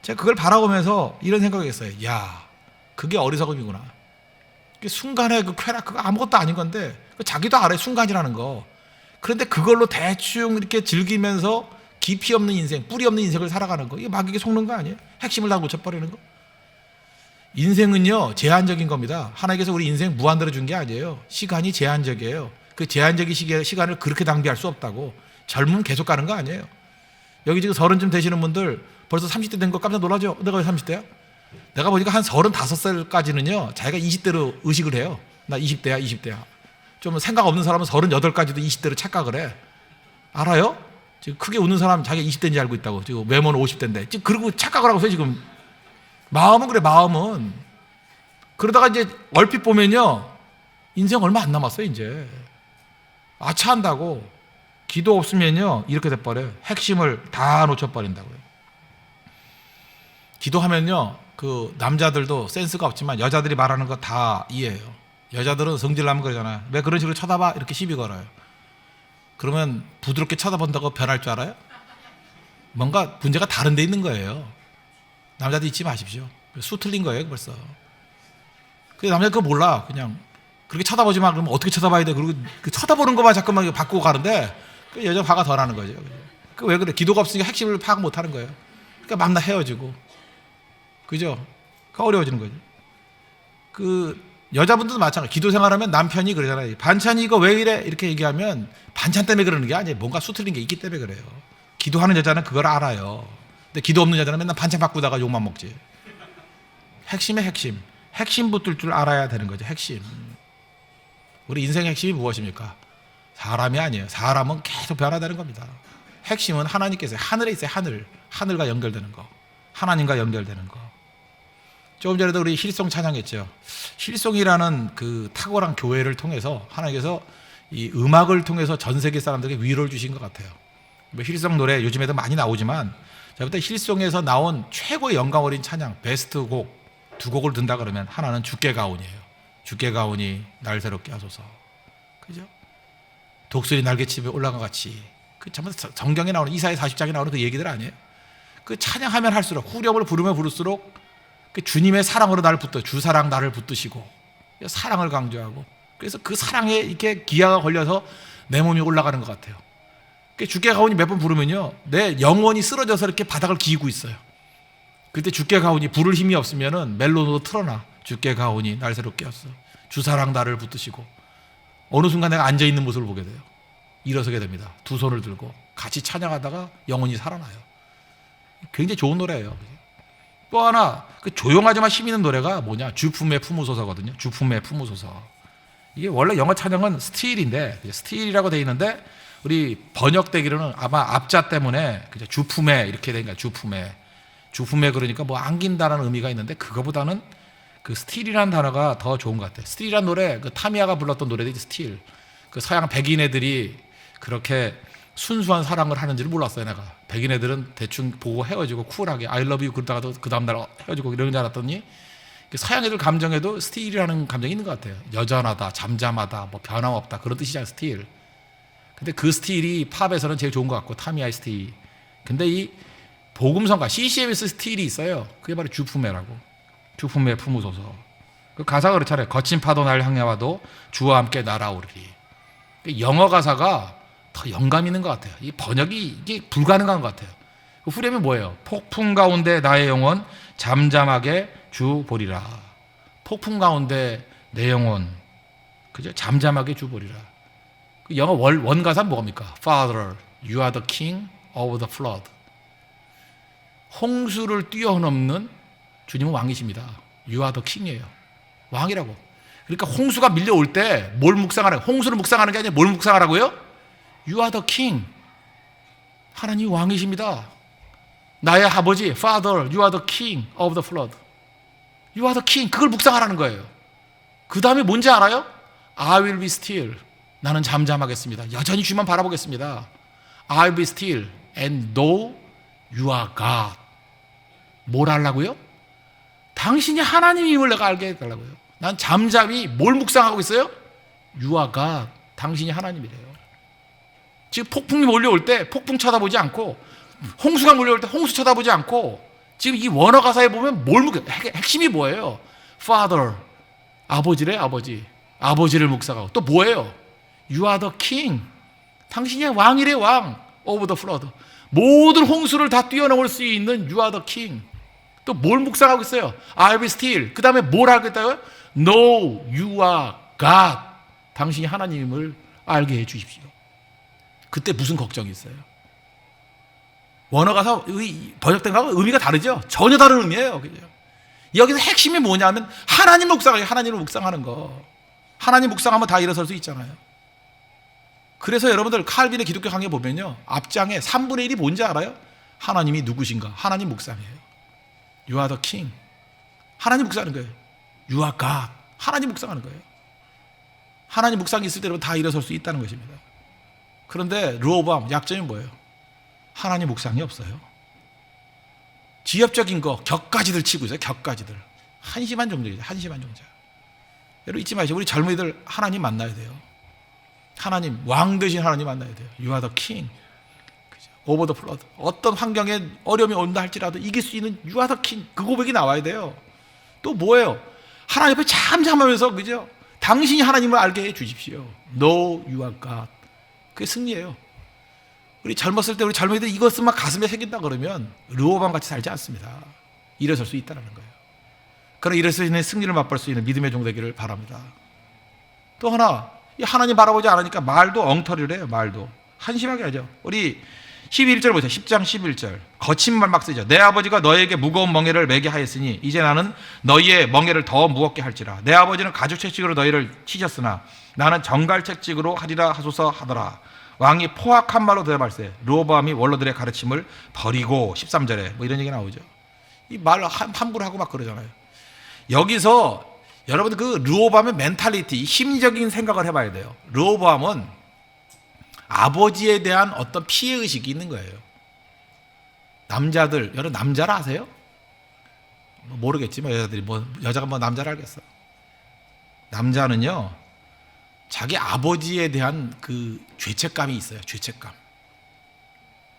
제가 그걸 바라보면서 이런 생각을 했어요. 야, 그게 어리석음이구나. 순간의 그 쾌락, 그거 아무것도 아닌 건데 자기도 알아요, 순간이라는 거. 그런데 그걸로 대충 이렇게 즐기면서 깊이 없는 인생, 뿌리 없는 인생을 살아가는 거, 이게 마귀에게 속는 거 아니에요? 핵심을 다 놓쳐버리는 거. 인생은요 제한적인 겁니다. 하나님께서 우리 인생 무한대로 준 게 아니에요. 시간이 제한적이에요. 그 제한적인 시간을 그렇게 낭비할 수 없다고. 젊으면 계속 가는 거 아니에요. 여기 지금 30쯤 되시는 분들 벌써 30대 된 거 깜짝 놀라죠? 내가 왜 30대야? 내가 보니까 한 35살까지는요 자기가 20대로 의식을 해요. 나 20대야. 좀 생각 없는 사람은 38까지도 20대로 착각을 해. 알아요? 지금 크게 웃는 사람 자기가 20대인지 알고 있다고. 지금 외모는 50대인데 지금 그러고 착각을 하고 있어요. 지금 마음은 그래. 마음은 그러다가 이제 얼핏 보면요 인생 얼마 안 남았어요. 이제 아차한다고. 기도 없으면요 이렇게 돼버려요. 핵심을 다 놓쳐버린다고요. 기도하면요 그 남자들도 센스가 없지만 여자들이 말하는 거 다 이해해요. 여자들은 성질나면 그러잖아요. 왜 그런 식으로 쳐다봐? 이렇게 시비 걸어요. 그러면 부드럽게 쳐다본다고 변할 줄 알아요? 뭔가 문제가 다른 데 있는 거예요. 남자도 잊지 마십시오. 수 틀린 거예요 벌써. 그 남자 그거 몰라. 그냥 그렇게 쳐다보지 마. 그러면 어떻게 쳐다봐야 돼? 그리고 그 쳐다보는 것만 자꾸만 바꾸고 가는데 그 여자 화가 더 나는 거죠. 그 왜 그래? 기도가 없으니까 핵심을 파악 못 하는 거예요. 그러니까 만나 헤어지고. 그죠? 그 어려워지는 거죠. 그 여자분들도 마찬가지. 기도 생활하면 남편이 그러잖아요. 반찬이 이거 왜 이래? 이렇게 얘기하면 반찬 때문에 그러는 게 아니에요. 뭔가 수틀린 게 있기 때문에 그래요. 기도하는 여자는 그걸 알아요. 근데 기도 없는 여자는 맨날 반찬 바꾸다가 욕만 먹지. 핵심의 핵심. 핵심 붙들 줄 알아야 되는 거죠. 핵심. 우리 인생의 핵심이 무엇입니까? 사람이 아니에요. 사람은 계속 변화되는 겁니다. 핵심은 하나님께서 하늘에 있어요. 하늘과 연결되는 거, 하나님과 연결되는 거. 조금 전에도 우리 힐송 찬양했죠. 힐송이라는 그 탁월한 교회를 통해서 하나님께서 이 음악을 통해서 전 세계 사람들에게 위로를 주신 것 같아요. 뭐 힐송 노래 요즘에도 많이 나오지만 제가 볼 때 힐송에서 나온 최고의 영광 어린 찬양 베스트 곡 두 곡을 든다 그러면 하나는 주께 가오니예요. 주께 가오니 날 새롭게 하소서. 그죠? 독수리 날개칩에 올라간 같이. 그 전부 정경에 나오는 이사야 40장에 나오는 그 얘기들 아니에요? 그 찬양하면 할수록 후렴을 부르면 부를수록 그 주님의 사랑으로 나를 붙들어 주사랑 나를 붙드시고 사랑을 강조하고 그래서 그 사랑에 이렇게 기아가 걸려서 내 몸이 올라가는 것 같아요. 주께 가오니 몇 번 부르면요 내 영혼이 쓰러져서 이렇게 바닥을 기고 있어요. 그때 주께 가오니 부를 힘이 없으면은 멜로디도 틀어놔. 주께 가오니 날 새롭게 하소서. 주사랑 나를 붙드시고 어느 순간 내가 앉아있는 모습을 보게 돼요. 일어서게 됩니다. 두 손을 들고 같이 찬양하다가 영혼이 살아나요. 굉장히 좋은 노래예요. 또 하나 그 조용하지만 힘 있는 노래가 뭐냐? 주품에 품으소서거든요. 주품에 품으소서. 이게 원래 영어 찬양은 스틸인데 스틸이라고 돼 있는데 우리 번역되기로는 아마 앞자 때문에 주품에 이렇게 되니까 주품에 그러니까 뭐 안긴다라는 의미가 있는데 그거보다는 그 스틸이라는 단어가 더 좋은 것 같아요. 스틸이라는 노래 그 타미야가 불렀던 노래들이 스틸. 그 서양 백인 애들이 그렇게 순수한 사랑을 하는지를 몰랐어요. 내가 백인 애들은 대충 보고 헤어지고 쿨하게 I love you 그러다가도 그 다음날 헤어지고 이런 줄 알았더니 서양 애들 감정에도 스틸이라는 감정이 있는 것 같아요. 여전하다, 잠잠하다, 뭐 변함없다 그런 뜻이잖아요. 스틸. 근데 그 스틸이 팝에서는 제일 좋은 것 같고 타미야의 스틸. 근데 이 복음성가 CCMS 스틸이 있어요. 그게 바로 주품에라고. 주품에 품으소서. 그 가사가 그렇잖아요. 거친 파도 날 향해 와도 주와 함께 날아오르리. 영어 가사가 더 영감 있는 것 같아요. 이 번역이 이게 불가능한 것 같아요. 그 후렴이 뭐예요? 폭풍 가운데 나의 영혼 잠잠하게 주 보리라. 폭풍 가운데 내 영혼 그죠? 잠잠하게 주 보리라. 그 영어 원 가사는 뭡니까? Father, you are the king of the flood. 홍수를 뛰어넘는 주님은 왕이십니다. You are the king이에요. 왕이라고. 그러니까 홍수가 밀려올 때 뭘 묵상하라고? 홍수를 묵상하는 게 아니라 뭘 묵상하라고요? You are the king. 하나님 왕이십니다. 나의 아버지, Father, you are the king of the flood. You are the king. 그걸 묵상하라는 거예요. 그 다음에 뭔지 알아요? I will be still. 나는 잠잠하겠습니다. 여전히 주만 바라보겠습니다. I will be still and know you are God. 뭘 하려고요? 당신이 하나님임을 내가 알게 해달라고요. 난 잠잠히 뭘 묵상하고 있어요? You are God. 당신이 하나님이래요. 지금 폭풍이 몰려올 때 폭풍 쳐다보지 않고 홍수가 몰려올 때 홍수 쳐다보지 않고 지금 이 원어 가사에 보면 핵심이 뭐예요? Father, 아버지래 아버지. 아버지를 묵상하고 또 뭐예요? You are the king. 당신이 왕이래 왕. Of the flood. 모든 홍수를 다 뛰어넘을 수 있는 You are the king. 또 뭘 묵상하고 있어요? I'll be still. 그 다음에 뭘 하겠다고요? No, you are God. 당신이 하나님을 알게 해 주십시오. 그때 무슨 걱정이 있어요? 원어가서 번역된 거하고 의미가 다르죠? 전혀 다른 의미예요. 그죠? 여기서 핵심이 뭐냐면 하나님 묵상하기, 하나님을 묵상하는 거. 하나님 묵상하면 다 일어설 수 있잖아요. 그래서 여러분들 칼빈의 기독교 강의 보면요. 앞장에 3분의 1이 뭔지 알아요? 하나님이 누구신가? 하나님 묵상이에요. You are the king. 하나님 묵상하는 거예요. You are God. 하나님 묵상하는 거예요. 하나님 묵상이 있을 때 여러분 다 일어설 수 있다는 것입니다. 그런데 르호보암 약점이 뭐예요? 하나님 묵상이 없어요. 지엽적인 거 격가지들 치고 있어요. 격가지들. 한심한 종족이죠. 한심한 종족. 여러분 잊지 마시고 우리 젊은이들 하나님 만나야 돼요. 하나님 왕 되신 하나님 만나야 돼요. You are the king. Over the flood. 어떤 환경에 어려움이 온다 할지라도 이길 수 있는 You are the king. 그 고백이 나와야 돼요. 또 뭐예요? 하나님 앞에 잠잠하면서 그죠? 당신이 하나님을 알게 해 주십시오. No, you are God. 그게 승리예요. 우리 젊었을 때 우리 젊은이들 이것만 가슴에 새긴다 그러면 르호보암 같이 살지 않습니다. 일어설 수 있다는 거예요. 그러나 일어설 수 있는 승리를 맛볼 수 있는 믿음의 종 되기를 바랍니다. 또 하나 하나님 바라보지 않으니까 말도 엉터리를 해요. 말도 한심하게 하죠. 우리 11절 보세요. 10장 11절. 거친 말 막 쓰죠. 내 아버지가 너에게 무거운 멍에를 매게 하였으니 이제 나는 너희의 멍에를 더 무겁게 할지라. 내 아버지는 가죽채찍으로 너희를 치셨으나 나는 정갈채찍으로 하리라 하소서 하더라. 왕이 포악한 말로 대답할세. 르호보암이 원로들의 가르침을 버리고 13절에 뭐 이런 얘기 나오죠. 이 말 함부로 하고 막 그러잖아요. 여기서 여러분 그 르호보암의 멘탈리티, 심리적인 생각을 해봐야 돼요. 르호보암은 아버지에 대한 어떤 피해의식이 있는 거예요. 남자들, 여러분 남자라 아세요? 모르겠지만 여자들이 여자가 남자를 알겠어. 남자는요 자기 아버지에 대한 그 죄책감이 있어요. 죄책감.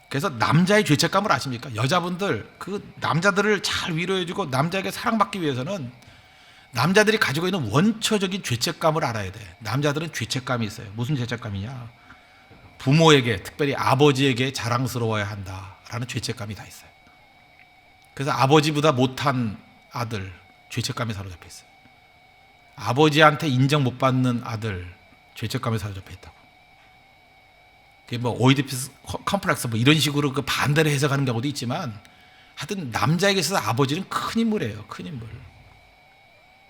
그래서 남자의 죄책감을 아십니까? 여자분들 그 남자들을 잘 위로해주고 남자에게 사랑받기 위해서는 남자들이 가지고 있는 원초적인 죄책감을 알아야 돼. 남자들은 죄책감이 있어요. 무슨 죄책감이냐? 부모에게, 특별히 아버지에게 자랑스러워야 한다라는 죄책감이 다 있어요. 그래서 아버지보다 못한 아들, 죄책감에 사로잡혀 있어요. 아버지한테 인정 못 받는 아들, 죄책감에 사로잡혀 있다고. 그게 뭐 오이디푸스 컴플렉스 뭐 이런 식으로 그 반대로 해석하는 경우도 있지만, 하여튼 남자에게 있어서 아버지는 큰 인물이에요. 큰 인물.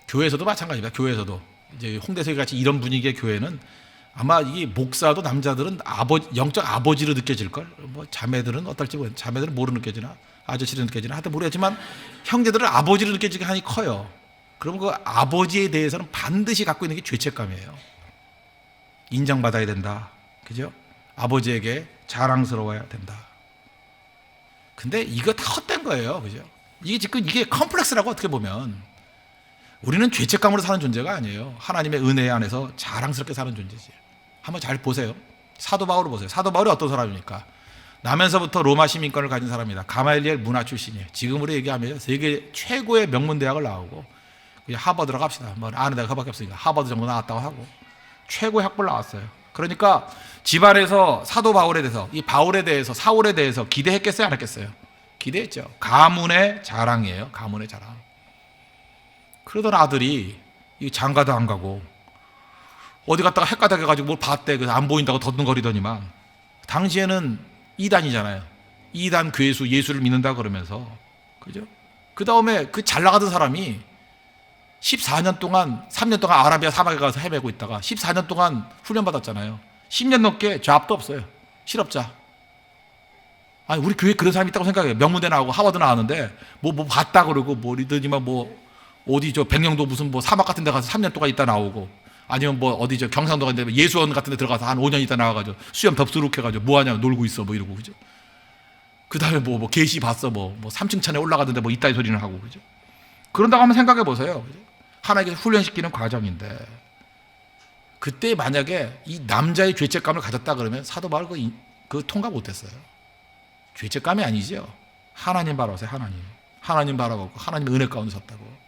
교회에서도 마찬가지입니다. 교회에서도 이제 홍대석이 같이 이런 분위기의 교회는 아마 이 목사도 남자들은 영적 아버지로 느껴질 걸. 뭐 자매들은 어떨지 모르겠는데, 자매들은 뭐로 느껴지나, 아저씨로 느껴지나 하여튼 모르겠지만 형제들은 아버지로 느껴지게 하니 커요. 그럼 그 아버지에 대해서는 반드시 갖고 있는 게 죄책감이에요. 인정받아야 된다. 그죠? 아버지에게 자랑스러워야 된다. 근데 이거 다 헛된 거예요. 그죠? 이게 컴플렉스라고 어떻게 보면. 우리는 죄책감으로 사는 존재가 아니에요. 하나님의 은혜 안에서 자랑스럽게 사는 존재지. 한번 잘 보세요. 사도 바울을 보세요. 사도 바울이 어떤 사람입니까? 나면서부터 로마 시민권을 가진 사람입니다. 가말리엘 문화 출신이에요. 지금으로 얘기하면 세계 최고의 명문 대학을 나오고, 그냥 하버드로 갑시다. 뭐 아는 데가 그밖에 없으니까 하버드 정도 나왔다고 하고 최고의 학벌 나왔어요. 그러니까 집안에서 사도 바울에 대해서, 이 바울에 대해서, 사울에 대해서 기대했겠어요, 안 했겠어요? 기대했죠. 가문의 자랑이에요. 가문의 자랑. 그러던 아들이 이 장가도 안 가고 어디 갔다가 헷가닥 해가지고 뭘 봤대. 그래서 안 보인다고 덧등거리더니만, 당시에는 이단이잖아요. 이단 괴수, 예수를 믿는다 그러면서, 그죠? 그 다음에 그 잘 나가던 사람이 14년 동안, 3년 동안 아라비아 사막에 가서 헤매고 있다가 14년 동안 훈련받았잖아요. 10년 넘게 잡도 없어요. 실업자. 아니, 우리 교회에 그런 사람이 있다고 생각해요. 명문대 나오고 하버드 나왔는데 뭐 봤다 그러고 뭐 이러더니만 뭐 어디 백령도 무슨 사막 같은 데 가서 3년 동안 있다 나오고, 아니면 어디 경상도 같은 데 예수원 같은 데 들어가서 한 5년 있다 나와가지고 수염 덥수룩 해가지고 뭐하냐 놀고 있어 뭐 이러고, 그죠? 그 다음에 계시 봤어 3층 천에 올라가던데 이따위 소리는 하고, 그죠? 그런다고 한번 생각해 보세요. 그죠? 하나님께서 훈련시키는 과정인데, 그때 만약에 이 남자의 죄책감을 가졌다 그러면 사도 바울 그 통과 못했어요. 죄책감이 아니죠. 하나님 바라보세요. 하나님 바라보고 하나님의 은혜 가운데 섰다고.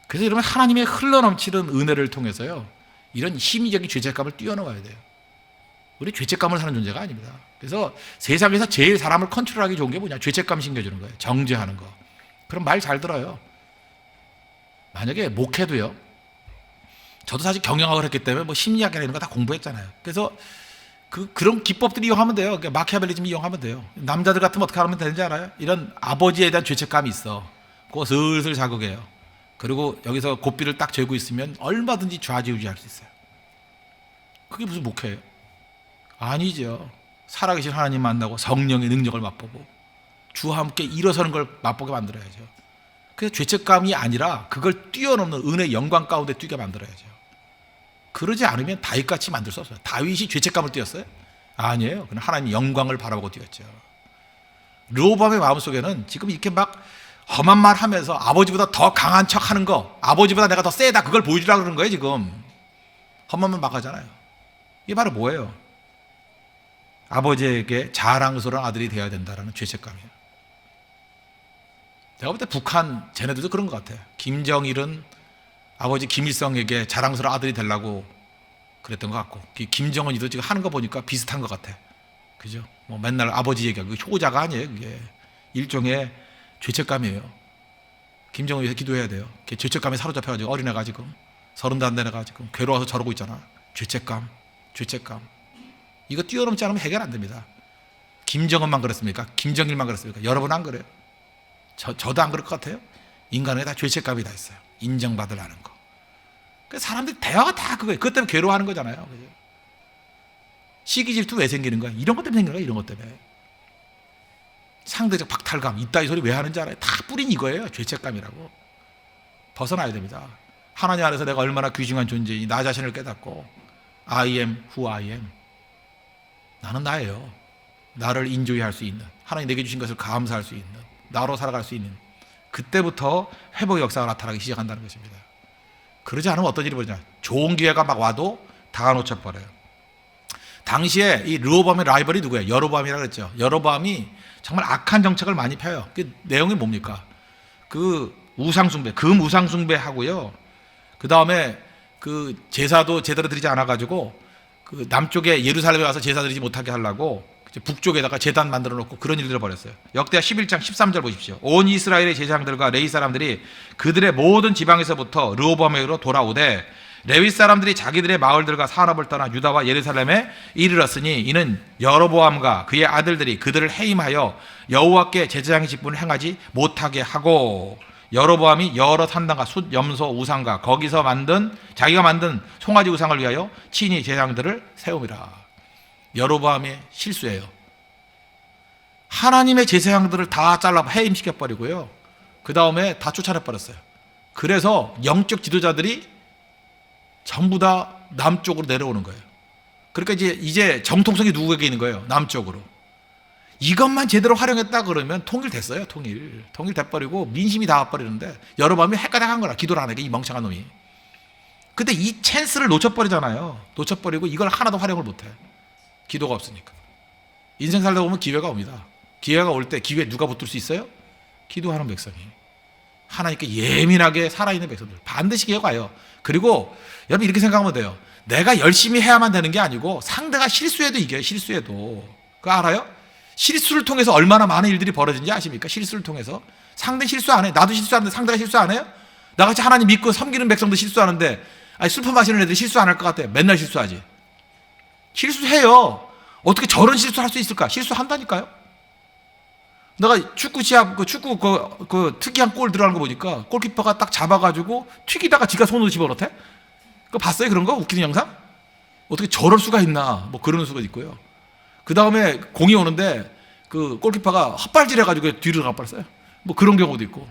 그래서 여러분, 하나님의 흘러넘치는 은혜를 통해서요, 이런 심리적인 죄책감을 뛰어넘어야 돼요. 우리 죄책감을 사는 존재가 아닙니다. 그래서 세상에서 제일 사람을 컨트롤하기 좋은 게 뭐냐? 죄책감 심겨주는 거예요. 정죄하는 거. 그럼 말 잘 들어요. 만약에 목회도요, 저도 사실 경영학을 했기 때문에 심리학이나 이런 거 다 공부했잖아요. 그래서 그런 기법들이 이용하면 돼요. 그러니까 마키아벨리즘 이용하면 돼요. 남자들 같으면 어떻게 하면 되는지 알아요? 이런 아버지에 대한 죄책감이 있어. 그거 슬슬 자극해요. 그리고 여기서 고삐를 딱 재고 있으면 얼마든지 좌지우지할 수 있어요. 그게 무슨 목회예요? 아니죠. 살아계신 하나님 만나고 성령의 능력을 맛보고 주와 함께 일어서는 걸 맛보게 만들어야죠. 그래서 죄책감이 아니라 그걸 뛰어넘는 은혜의 영광 가운데 뛰게 만들어야죠. 그러지 않으면 다윗같이 만들 수 없어요. 다윗이 죄책감을 띄었어요? 아니에요. 그냥 하나님의 영광을 바라보고 뛰었죠. 르호보암의 마음속에는 지금 이렇게 막 험한 말 하면서 아버지보다 더 강한 척 하는 거, 아버지보다 내가 더 세다, 그걸 보여주려고 그러는 거예요. 지금 험한 말 막 하잖아요. 이게 바로 뭐예요? 아버지에게 자랑스러운 아들이 되어야 된다는 죄책감이에요. 제가 볼 때 북한 쟤네들도 그런 것 같아요. 김정일은 아버지 김일성에게 자랑스러운 아들이 되려고 그랬던 것 같고, 김정은이도 지금 하는 거 보니까 비슷한 것 같아. 그죠? 맨날 아버지 얘기하고, 효자가 아니에요. 그게 일종의 죄책감이에요. 김정은 위해서 기도해야 돼요. 죄책감에 사로잡혀가지고 어린애가 지금 30도 안 된 애가 지금 괴로워서 저러고 있잖아. 죄책감. 이거 뛰어넘지 않으면 해결 안 됩니다. 김정은만 그렇습니까? 김정일만 그렇습니까? 여러분 안 그래요? 저도 안 그럴 것 같아요. 인간에 다 죄책감이 다 있어요. 인정받으려는 거. 그래서 사람들이 대화가 다 그거예요. 그것 때문에 괴로워하는 거잖아요. 그죠? 시기 질투 왜 생기는 거야? 이런 것 때문에 생기는 거야. 이런 것 때문에. 상대적 박탈감 이따위 소리 왜 하는지 알아요? 다 뿌린 이거예요. 죄책감이라고. 벗어나야 됩니다. 하나님 안에서 내가 얼마나 귀중한 존재인지 나 자신을 깨닫고 I am who I am. 나는 나예요. 나를 인조히 할 수 있는, 하나님 내게 주신 것을 감사할 수 있는, 나로 살아갈 수 있는, 그때부터 회복의 역사가 나타나기 시작한다는 것입니다. 그러지 않으면 어떤 일이 벌어지냐, 좋은 기회가 막 와도 다 놓쳐버려요. 당시에 이 르호보암의 라이벌이 누구예요? 여로보암이라고 그랬죠. 여로보암이 정말 악한 정책을 많이 펴요. 그 내용이 뭡니까? 그 우상숭배, 금 우상숭배하고요. 그 다음에 그 제사도 제대로 드리지 않아가지고 그 남쪽에 예루살렘에 와서 제사 드리지 못하게 하려고 북쪽에다가 제단 만들어 놓고 그런 일들을 벌였어요. 역대하 11장 13절 보십시오. 온 이스라엘의 제사장들과 레위 사람들이 그들의 모든 지방에서부터 르호보암에게로 돌아오되 레위 사람들이 자기들의 마을들과 산업을 떠나 유다와 예루살렘에 이르렀으니 이는 여로보암과 그의 아들들이 그들을 해임하여 여호와께 제사장의 직분을 행하지 못하게 하고, 여로보암이 여러 산당과 숫 염소 우상과 거기서 자기가 만든 송아지 우상을 위하여 친히 제사장들을 세움이라. 여로보암의 실수예요. 하나님의 제사장들을 다 잘라 해임시켜버리고요. 그 다음에 다 쫓아내버렸어요. 그래서 영적 지도자들이 전부 다 남쪽으로 내려오는 거예요. 그러니까 이제 정통성이 누구에게 있는 거예요? 남쪽으로. 이것만 제대로 활용했다 그러면 통일됐어요. 통일돼버리고 민심이 다 와버리는데 여로보암이 헷가닥한 거라. 기도를 안 해, 이 멍청한 놈이. 근데 이 찬스를 놓쳐버리잖아요. 놓쳐버리고 이걸 하나도 활용을 못해. 기도가 없으니까. 인생 살다 보면 기회가 옵니다. 기회가 올 때 기회에 누가 붙들 수 있어요? 기도하는 백성이. 하나님께 예민하게 살아있는 백성들. 반드시 기회가 와요. 그리고 여러분 이렇게 생각하면 돼요. 내가 열심히 해야만 되는 게 아니고 상대가 실수해도 이겨요. 실수해도. 그거 알아요? 실수를 통해서 얼마나 많은 일들이 벌어진지 아십니까? 실수를 통해서. 상대 실수 안 해. 나도 실수하는데 상대가 실수 안 해요? 나같이 하나님 믿고 섬기는 백성도 실수하는데, 아니 술 마시는 애들이 실수 안 할 것 같아. 맨날 실수하지. 실수해요. 어떻게 저런 실수 할 수 있을까? 실수한다니까요. 내가 축구 시합, 그 특이한 골 들어가는 거 보니까 골키퍼가 딱 잡아가지고 튀기다가 지가 손으로 집어넣대? 그거 봤어요? 그런 거? 웃기는 영상? 어떻게 저럴 수가 있나? 뭐 그런 수가 있고요. 그 다음에 공이 오는데 그 골키퍼가 헛발질 해가지고 뒤로 가버렸어요. 뭐 그런 경우도 있고.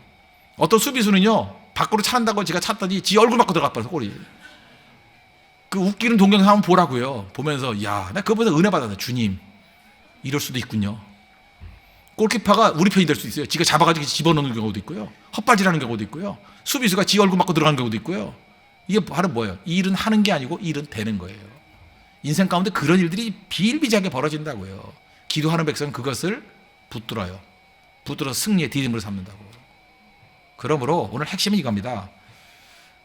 어떤 수비수는요, 밖으로 차는다고 지가 찼더니 지 얼굴 맞고 들어가 버렸어, 골이. 그 웃기는 동영상 한번 보라고요. 보면서, 야, 나 그거보다 은혜 받았네. 주님, 이럴 수도 있군요. 골키퍼가 우리 편이 될 수 있어요. 지가 잡아가지고 집어넣는 경우도 있고요. 헛발질하는 경우도 있고요. 수비수가 지 얼굴 맞고 들어가는 경우도 있고요. 이게 바로 뭐예요? 일은 하는 게 아니고 일은 되는 거예요. 인생 가운데 그런 일들이 비일비재하게 벌어진다고요. 기도하는 백성은 그것을 붙들어요. 붙들어서 승리의 디딤으로 삼는다고. 그러므로 오늘 핵심은 이겁니다.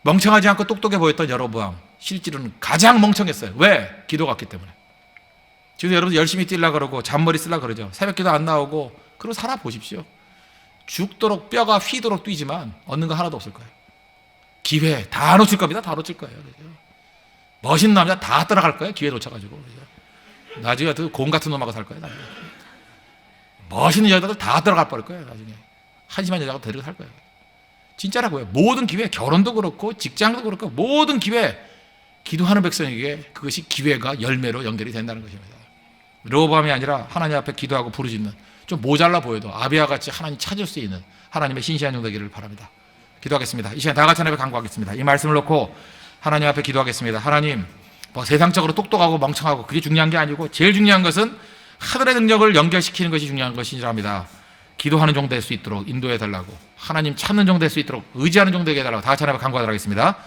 멍청하지 않고 똑똑해 보였던 여로보암, 실제로는 가장 멍청했어요. 왜? 기도가 없기 때문에. 지금 여러분 열심히 뛰려고 그러고 잔머리 쓰려고 그러죠. 새벽기도 안 나오고 그러고 살아보십시오. 죽도록 뼈가 휘도록 뛰지만 얻는 거 하나도 없을 거예요. 기회 다 놓칠 겁니다. 다 놓칠 거예요. 그죠? 멋있는 남자 다 떠나갈 거예요. 기회 놓쳐가지고. 그죠? 나중에 곰 같은 놈하고 살 거예요. 나중에. 멋있는 여자들 다 떠나갈 뻔할 거예요. 나중에. 한심한 여자가 데리고 살 거예요. 진짜라고요. 모든 기회, 결혼도 그렇고 직장도 그렇고 모든 기회, 기도하는 백성에게 그것이 기회가 열매로 연결이 된다는 것입니다. 르호보암이 아니라 하나님 앞에 기도하고 부르짖는, 좀 모자라 보여도 아비와 같이 하나님 찾을 수 있는 하나님의 신실한 종 되기를 바랍니다. 기도하겠습니다. 이 시간 다 같이 하나님 앞에 간구하겠습니다. 이 말씀을 놓고 하나님 앞에 기도하겠습니다. 하나님, 뭐 세상적으로 똑똑하고 멍청하고 그게 중요한 게 아니고 제일 중요한 것은 하늘의 능력을 연결시키는 것이 중요한 것이라 합니다. 기도하는 종 될 수 있도록 인도해 달라고, 하나님 찾는 종 될 수 있도록 의지하는 종 되게 해달라고 다 같이 하나님 앞에 간구하도록 하겠습니다.